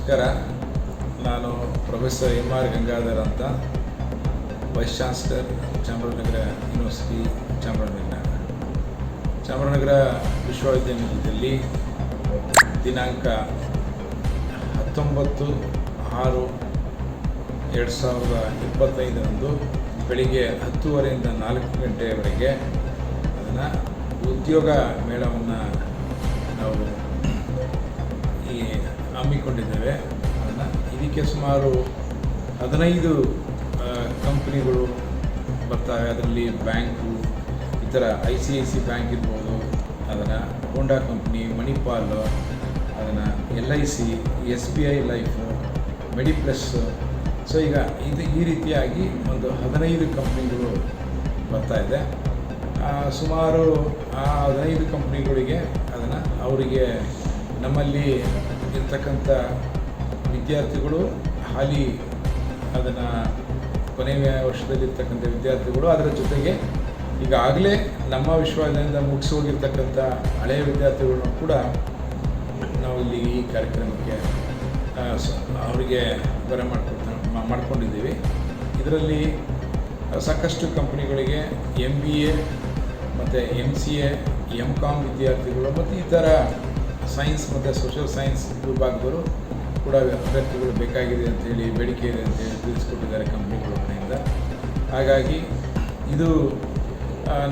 ನಮಸ್ಕಾರ. ನಾನು professor M R. Gangadhar ಅಂತ, ವೈಸ್ ಚಾನ್ಸಲರ್, ಚಾಮರಾಜನಗರ ಯೂನಿವರ್ಸಿಟಿ, ಚಾಮರಾಜನಗರ ವಿಶ್ವವಿದ್ಯಾನಿಲಯದಲ್ಲಿ ದಿನಾಂಕ 19/6/2025 ಬೆಳಿಗ್ಗೆ 10:30ರಿಂದ 4 ಗಂಟೆಯವರೆಗೆ ಅದನ್ನು ಉದ್ಯೋಗ ಮೇಳವನ್ನು ನಾವು ಹಮ್ಮಿಕೊಂಡಿದ್ದೇವೆ. ಇದಕ್ಕೆ ಸುಮಾರು 15 ಕಂಪ್ನಿಗಳು ಬರ್ತಾವೆ. ಅದರಲ್ಲಿ ಬ್ಯಾಂಕು, ಇತರ ICICI ಬ್ಯಾಂಕ್ ಇರ್ಬೋದು, ಅದನ್ನು ಹೋಂಡಾ ಕಂಪ್ನಿ, ಮಣಿಪಾಲ್, ಅದನ್ನು LIC, SBI ಲೈಫು, ಮೆಡಿಪ್ಲಸ್. ಸೊ ಈಗ ಈ ರೀತಿಯಾಗಿ ಒಂದು 15 ಕಂಪ್ನಿಗಳು ಬರ್ತಾಯಿದೆ. ಸುಮಾರು ಆ 15 ಕಂಪ್ನಿಗಳಿಗೆ ಅದನ್ನು ಅವರಿಗೆ ನಮ್ಮಲ್ಲಿ ಇರ್ತಕ್ಕಂಥ ವಿದ್ಯಾರ್ಥಿಗಳು, ಹಾಲಿ ಅದನ್ನು ಕೊನೆಯ ವರ್ಷದಲ್ಲಿರ್ತಕ್ಕಂಥ ವಿದ್ಯಾರ್ಥಿಗಳು, ಅದರ ಜೊತೆಗೆ ಈಗಾಗಲೇ ನಮ್ಮ ವಿಶ್ವವಿದ್ಯಾಲಯದಿಂದ ಮುಗಿಸಿ ಹೋಗಿರ್ತಕ್ಕಂಥ ಹಳೆಯ ವಿದ್ಯಾರ್ಥಿಗಳನ್ನು ಕೂಡ ನಾವು ಇಲ್ಲಿ ಈ ಕಾರ್ಯಕ್ರಮಕ್ಕೆ ಅವರಿಗೆ ಮಾಡ್ಕೊಂಡಿದ್ದೀವಿ. ಇದರಲ್ಲಿ ಸಾಕಷ್ಟು ಕಂಪ್ನಿಗಳಿಗೆ MBA ಮತ್ತು MCA, MCOM ವಿದ್ಯಾರ್ಥಿಗಳು ಮತ್ತು ಇತರ ಸೈನ್ಸ್ ಮತ್ತು ಸೋಷಿಯಲ್ ಸೈನ್ಸ್ ವಿಭಾಗದವರು ಕೂಡ ಅಭ್ಯರ್ಥಿಗಳು ಬೇಕಾಗಿದೆ ಅಂತೇಳಿ, ಬೇಡಿಕೆ ಇದೆ ಅಂತೇಳಿ ತಿಳಿಸ್ಕೊಟ್ಟಿದ್ದಾರೆ ಕಂಪ್ನಿಗಳ ಕಡೆಯಿಂದ. ಹಾಗಾಗಿ ಇದು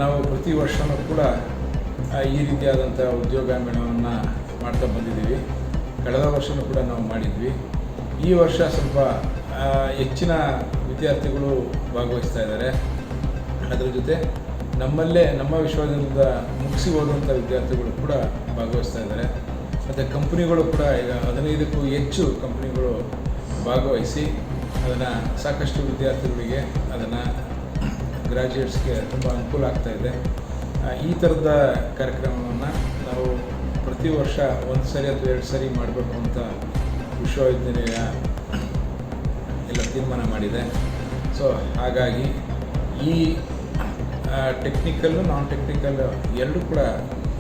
ನಾವು ಪ್ರತಿ ವರ್ಷವೂ ಕೂಡ ಈ ರೀತಿಯಾದಂಥ ಉದ್ಯೋಗ ಮೇಳವನ್ನು ಮಾಡ್ತಾ ಬಂದಿದ್ದೀವಿ. ಕಳೆದ ವರ್ಷವೂ ಕೂಡ ನಾವು ಮಾಡಿದ್ವಿ. ಈ ವರ್ಷ ಸ್ವಲ್ಪ ಹೆಚ್ಚಿನ ವಿದ್ಯಾರ್ಥಿಗಳು ಭಾಗವಹಿಸ್ತಾ ಇದ್ದಾರೆ. ಅದರ ಜೊತೆ ನಮ್ಮಲ್ಲೇ ನಮ್ಮ ವಿಶ್ವವಿದ್ಯಾಲಯದಿಂದ ಮುಗಿಸಿ ಹೋದಂಥ ವಿದ್ಯಾರ್ಥಿಗಳು ಕೂಡ ಭಾಗವಹಿಸ್ತಾ ಇದ್ದಾರೆ. ಮತ್ತು ಕಂಪ್ನಿಗಳು ಕೂಡ ಈಗ 15ಕ್ಕೂ ಹೆಚ್ಚು ಕಂಪ್ನಿಗಳು ಭಾಗವಹಿಸಿ ಅದನ್ನು ಸಾಕಷ್ಟು ವಿದ್ಯಾರ್ಥಿಗಳಿಗೆ, ಅದನ್ನು ಗ್ರ್ಯಾಜುಯೇಟ್ಸ್ಗೆ ತುಂಬ ಅನುಕೂಲ ಆಗ್ತಾಯಿದೆ. ಈ ಥರದ ಕಾರ್ಯಕ್ರಮವನ್ನು ನಾವು ಪ್ರತಿ ವರ್ಷ 1 ಸರಿ ಅಥವಾ 2 ಸರಿ ಮಾಡಬೇಕು ಅಂತ ವಿಶ್ವವಿದ್ಯಾನಿಲಯ ಎಲ್ಲ ತೀರ್ಮಾನ ಮಾಡಿದೆ. ಸೊ ಹಾಗಾಗಿ ಈ ಟೆಕ್ನಿಕಲ್ಲು, ನಾನ್ ಟೆಕ್ನಿಕಲ್ ಎರಡೂ ಕೂಡ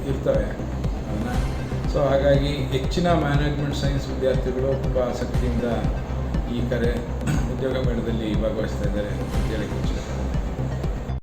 ಇರ್ತವೆ ಅದನ್ನು. ಸೊ ಹಾಗಾಗಿ ಹೆಚ್ಚಿನ ಮ್ಯಾನೇಜ್ಮೆಂಟ್ ಸೈನ್ಸ್ ವಿದ್ಯಾರ್ಥಿಗಳು ತುಂಬ ಆಸಕ್ತಿಯಿಂದ ಈ ಉದ್ಯೋಗ ಮೇಳದಲ್ಲಿ ಭಾಗವಹಿಸ್ತಾ ಇದ್ದಾರೆ ಅಂತ ಹೇಳಕ್ಕೆ ಇಚ್ಛೆ.